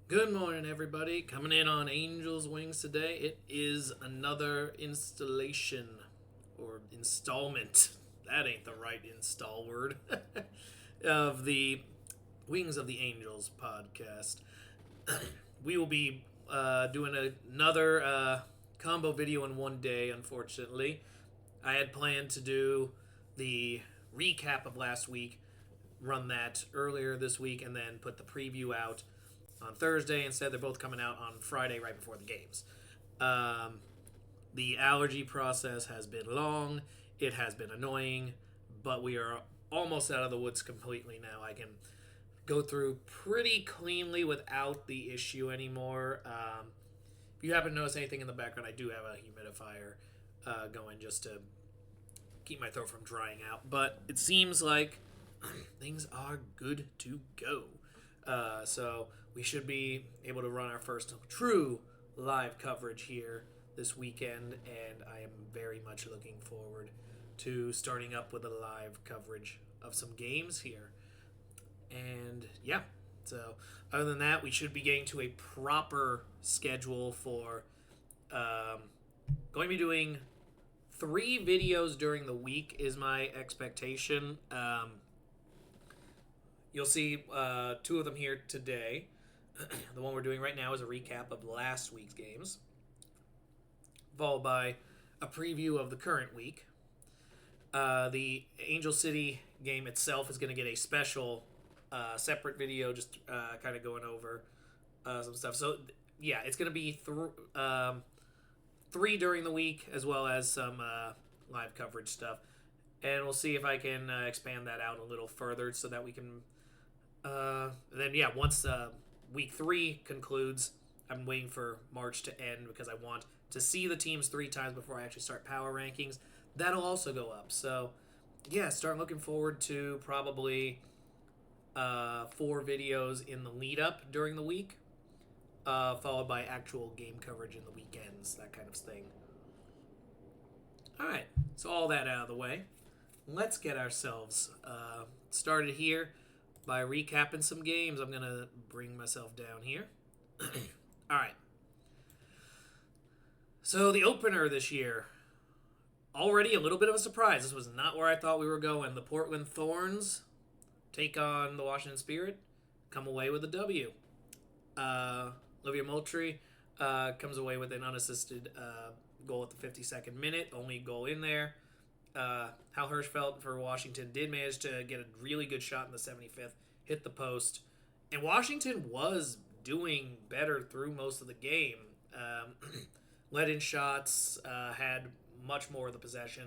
Good morning, everybody. Coming in on Angel's Wings today. It is another installation or installment. That ain't the right install word. Of the Wings of the Angels podcast. We will be doing another combo video in one day, unfortunately. I had planned to do the recap of last week, run that earlier this week, and then put the preview out on Thursday. Instead, they're both coming out on Friday right before the games. Um, the allergy process has been long. It has been annoying, but we are almost out of the woods completely now. I can go through pretty cleanly without the issue anymore. If you happen to notice anything in the background, I do have a humidifier going just to keep my throat from drying out. But it seems like things are good to go. So we should be able to run our first true live coverage here this weekend, and I am very much looking forward to starting up with a live coverage of some games here. And yeah, so other than that, we should be getting to a proper schedule for going to be doing 3 videos during the week is my expectation. You'll see 2 of them here today. The one we're doing right now is a recap of last week's games, followed by a preview of the current week. The Angel City game itself is going to get a special separate video, just kind of going over some stuff. So, yeah, it's going to be 3 during the week, as well as some live coverage stuff. And we'll see if I can expand that out a little further so that we can. Then, yeah, once week 3 concludes, I'm waiting for March to end because I want to see the teams 3 times before I actually start power rankings. That'll also go up. So, yeah, start looking forward to probably 4 videos in the lead up during the week, followed by actual game coverage in the weekends, that kind of thing. All right, so all that out of the way, let's get ourselves started here by recapping some games. I'm going to bring myself down here. All right. So the opener this year, already a little bit of a surprise. This was not where I thought we were going. The Portland Thorns take on the Washington Spirit, come away with a W. Olivia Moultrie comes away with an unassisted goal at the 52nd minute, only goal in there. Hal Hirschfeld for Washington did manage to get a really good shot in the 75th, hit the post, and Washington was doing better through most of the game. Let in shots, had much more of the possession,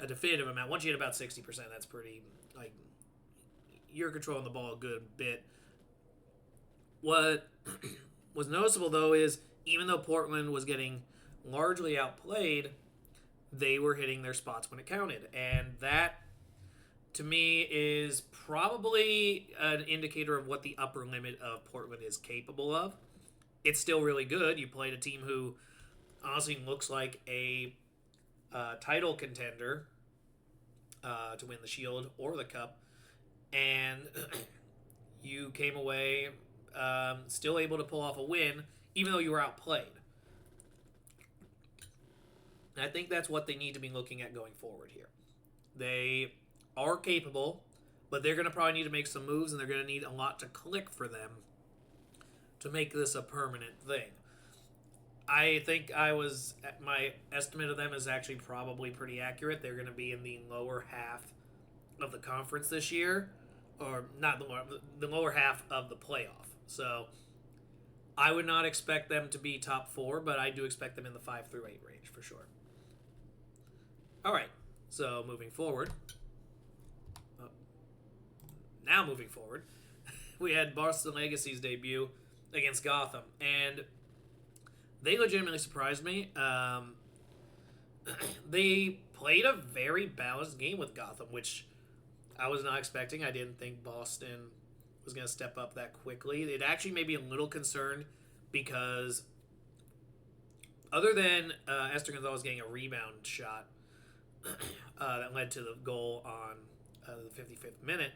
a definitive amount. Once you hit about 60%, that's pretty, like, you're controlling the ball a good bit. What was noticeable, though, is even though Portland was getting largely outplayed, they were hitting their spots when it counted. And that, to me, is probably an indicator of what the upper limit of Portland is capable of. It's still really good. You played a team who honestly looks like a title contender to win the Shield or the Cup. And you came away still able to pull off a win, even though you were outplayed. And I think that's what they need to be looking at going forward here. They are capable, but they're going to probably need to make some moves, and they're going to need a lot to click for them to make this a permanent thing. I think my estimate of them is actually probably pretty accurate. They're going to be in the lower half of the conference this year, or not the lower half of the playoff. So I would not expect them to be top 4, but I do expect them in the 5 through 8 range for sure. All right, so moving forward. Now moving forward, we had Boston Legacy's debut against Gotham, and they legitimately surprised me. They played a very balanced game with Gotham, which I was not expecting. I didn't think Boston was going to step up that quickly. It actually made me a little concerned because other than Esther Gonzalez getting a rebound shot that led to the goal on the 55th minute,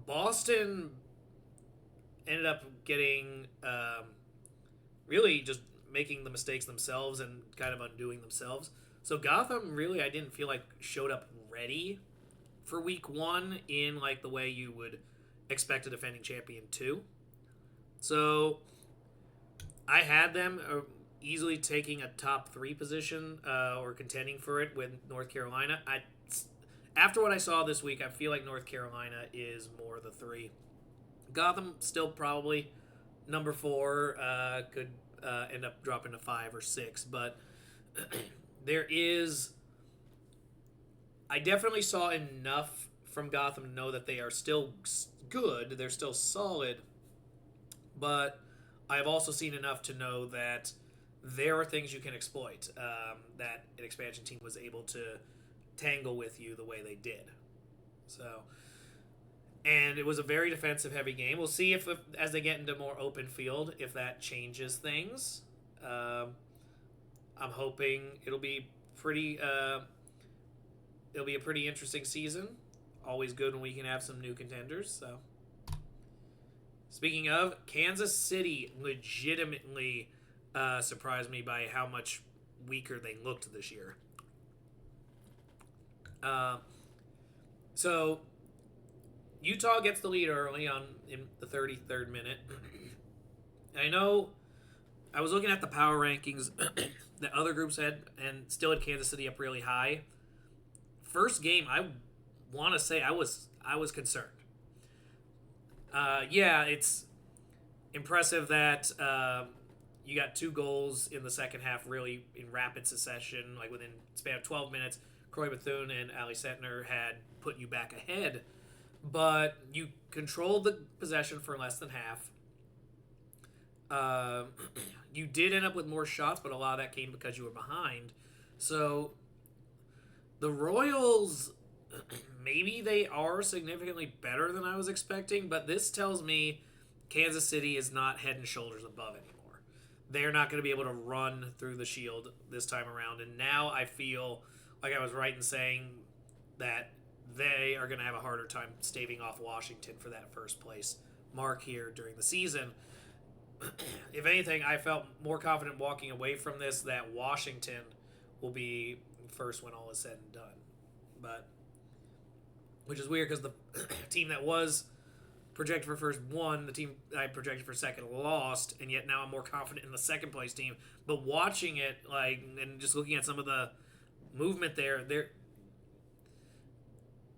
Boston ended up getting really just making the mistakes themselves and kind of undoing themselves. So Gotham really, I didn't feel like showed up ready for week one in like the way you would expect a defending champion to. So I had them easily taking a top three position or contending for it with North Carolina. After what I saw this week, I feel like North Carolina is more the three. Gotham still probably number four, could end up dropping to 5 or 6, but there is. I definitely saw enough from Gotham to know that they are still good. They're still solid, but I've also seen enough to know that there are things you can exploit that an expansion team was able to tangle with you the way they did. So, and it was a very defensive heavy game. We'll see if as they get into more open field, if that changes things. I'm hoping it'll be pretty. It'll be a pretty interesting season. Always good when we can have some new contenders. So, speaking of, Kansas City legitimately surprised me by how much weaker they looked this year. So Utah gets the lead early on in the 33rd minute. I know I was looking at the power rankings that other groups had and still had Kansas City up really high. First game, I want to say I was concerned. Yeah, it's impressive that you got 2 goals in the second half, really in rapid succession, like within a span of 12 minutes. Croy Bethune and Ali Sentner had put you back ahead, but you controlled the possession for less than half. You did end up with more shots, but a lot of that came because you were behind. So the Royals, maybe they are significantly better than I was expecting, but this tells me Kansas City is not head and shoulders above anymore. They're not going to be able to run through the Shield this time around, and now I feel like I was right in saying that they are going to have a harder time staving off Washington for that first place mark here during the season. If anything, I felt more confident walking away from this that Washington will be first when all is said and done. But, which is weird because the team that was projected for first won, the team I projected for second lost, and yet now I'm more confident in the second place team. But watching it, like, and just looking at some of the movement there,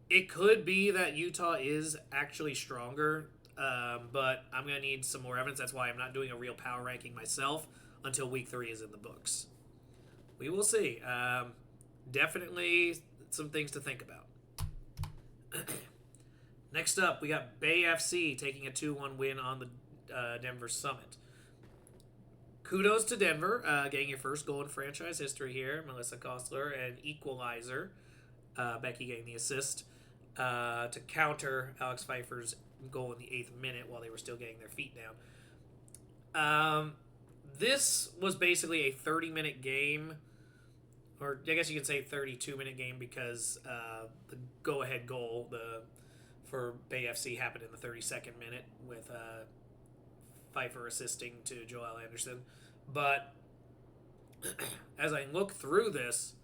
it could be that Utah is actually stronger, but I'm going to need some more evidence. That's why I'm not doing a real power ranking myself until week 3 is in the books. We will see. Definitely some things to think about. Next up, we got Bay FC taking a 2-1 win on the Denver Summit. Kudos to Denver, getting your first goal in franchise history here. Melissa Kostler, and equalizer. Becky getting the assist to counter Alex Pfeiffer's goal in the 8th minute while they were still getting their feet down. This was basically a 30-minute game, or I guess you could say 32-minute game because the go-ahead goal for Bay FC happened in the 32nd minute with Pfeiffer assisting to Joelle Anderson. But as I look through this,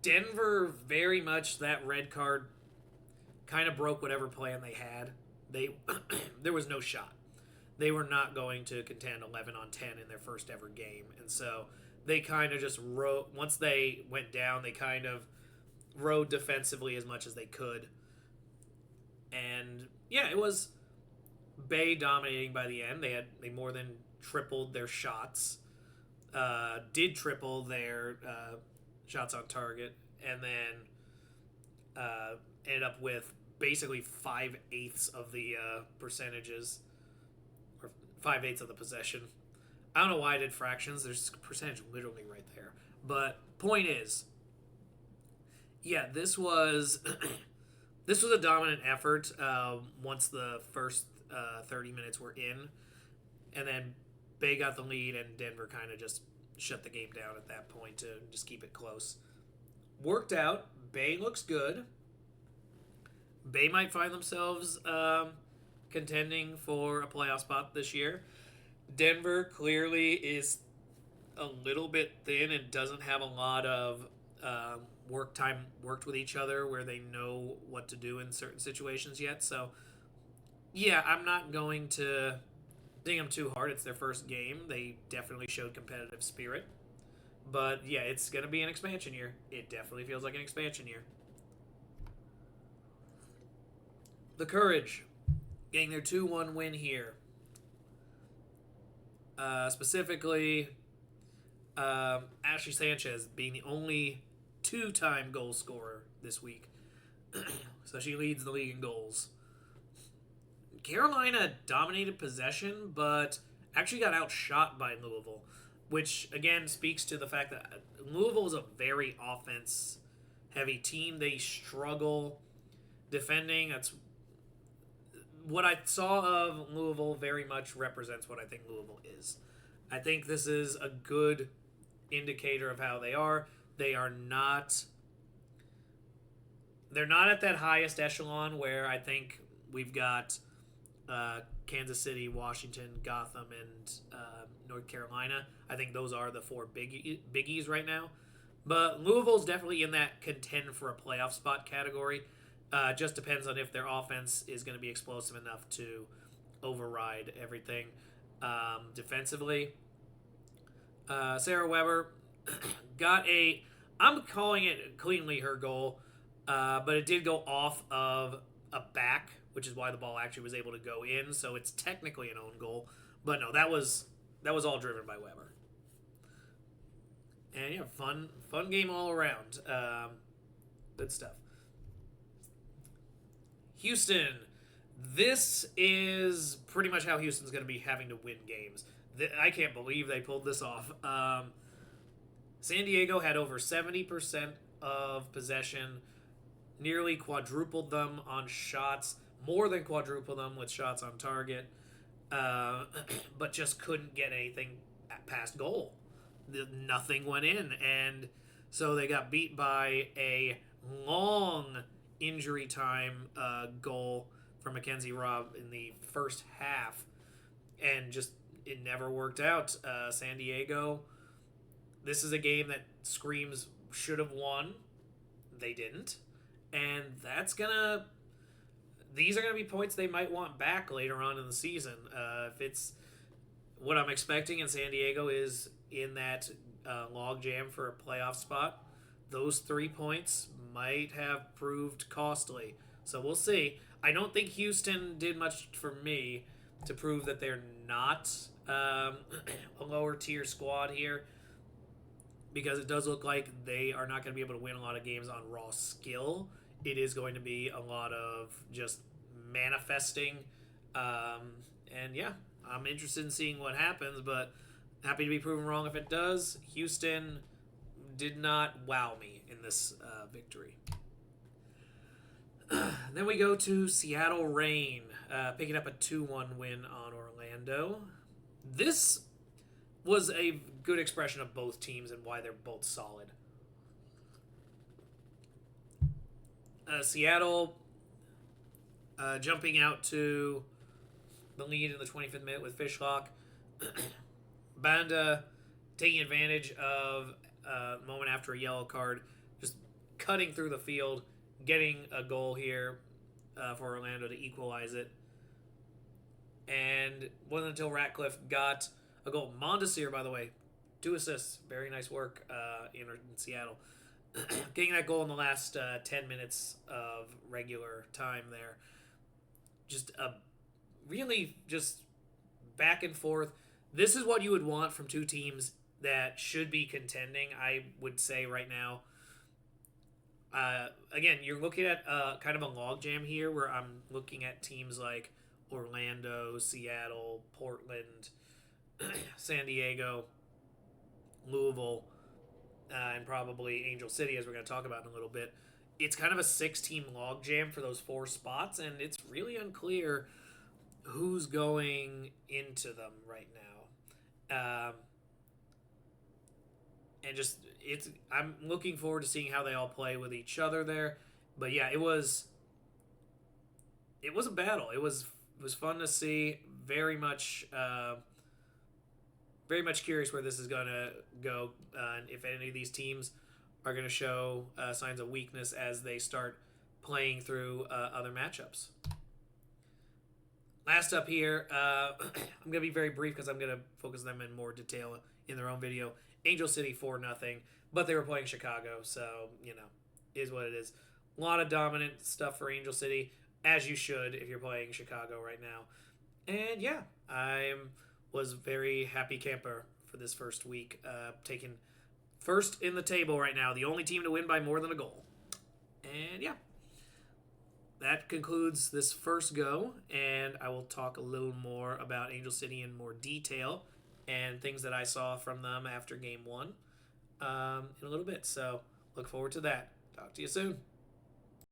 Denver very much, that red card kind of broke whatever plan they had. There was no shot. They were not going to contend 11 on 10 in their first ever game. And so they kind of just once they went down, they kind of rode defensively as much as they could. And yeah, it was Bay dominating by the end. They more than tripled their shots, did triple their shots on target, and then ended up with basically 5/8 of the percentages, or 5/8 of the possession. I don't know why I did fractions. There's percentage literally right there. But point is, yeah, this was a dominant effort once the first 30 minutes were in, and then Bay got the lead, and Denver kind of just shut the game down at that point to just keep it close. Worked out. Bay looks good. Bay might find themselves contending for a playoff spot this year. Denver clearly is a little bit thin and doesn't have a lot of work time worked with each other where they know what to do in certain situations yet. So, yeah, I'm not going to ding them too hard. It's their first game. They definitely showed competitive spirit. But yeah, it's going to be an expansion year. It definitely feels like an expansion year. The Courage getting their 2-1 win here. Specifically, Ashley Sanchez being the only two-time goal scorer this week. So she leads the league in goals. Carolina dominated possession, but actually got outshot by Louisville, which again speaks to the fact that Louisville is a very offense-heavy team. They struggle defending. That's what I saw of Louisville very much represents what I think Louisville is. I think this is a good indicator of how they are. They are not. They're not at that highest echelon where I think we've got Kansas City, Washington, Gotham, and North Carolina. I think those are the four biggies right now. But Louisville's definitely in that contend for a playoff spot category. Just depends on if their offense is going to be explosive enough to override everything defensively. Sarah Weber got a. I'm calling it cleanly her goal, but it did go off of a back, which is why the ball actually was able to go in. So it's technically an own goal, but no, that was all driven by Weber. And yeah, fun game all around. Good stuff. Houston. This is pretty much how Houston's going to be having to win games. I can't believe they pulled this off. San Diego had over 70% of possession, nearly quadrupled them on shots, more than quadrupled them with shots on target, but just couldn't get anything past goal. Nothing went in, and so they got beat by a long injury time goal from Mackenzie Robb in the first half, and just it never worked out. San Diego, this is a game that screams should have won. They didn't, and these are gonna be points they might want back later on in the season. If it's what I'm expecting in San Diego is in that log jam for a playoff spot, those 3 points might have proved costly. So we'll see. I don't think Houston did much for me to prove that they're not a lower tier squad here, because it does look like they are not going to be able to win a lot of games on raw skill. It is going to be a lot of just manifesting. And yeah, I'm interested in seeing what happens, but happy to be proven wrong if it does. Houston did not wow me in this victory. Then we go to Seattle Reign, picking up a 2-1 win on Orlando. This was a good expression of both teams and why they're both solid. Seattle jumping out to the lead in the 25th minute with Fishlock. Banda taking advantage of a moment after a yellow card, just cutting through the field, getting a goal here for Orlando to equalize it. And it wasn't until Ratcliffe got a goal. Mondesir, by the way, 2 assists. Very nice work in Seattle. Getting that goal in the last 10 minutes of regular time there. Just a really just back and forth. This is what you would want from two teams that should be contending, I would say right now. Again, you're looking at kind of a logjam here where I'm looking at teams like Orlando, Seattle, Portland, San Diego, Louisville, and probably Angel City, as we're going to talk about in a little bit. It's kind of a 6-team logjam for those 4 spots, and it's really unclear who's going into them right now. And just I'm looking forward to seeing how they all play with each other there. But yeah, it was a battle. It was was fun to see. Very much curious where this is going to go, and if any of these teams are going to show signs of weakness as they start playing through other matchups. Last up here, I'm going to be very brief because I'm going to focus them in more detail in their own video. Angel City 4-0, but they were playing Chicago, so, is what it is. A lot of dominant stuff for Angel City, as you should if you're playing Chicago right now. And yeah, I was very happy camper for this first week, taking first in the table right now, the only team to win by more than a goal. And yeah, that concludes this first go, and I will talk a little more about Angel City in more detail and things that I saw from them after game one in a little bit. So look forward to that. Talk to you soon.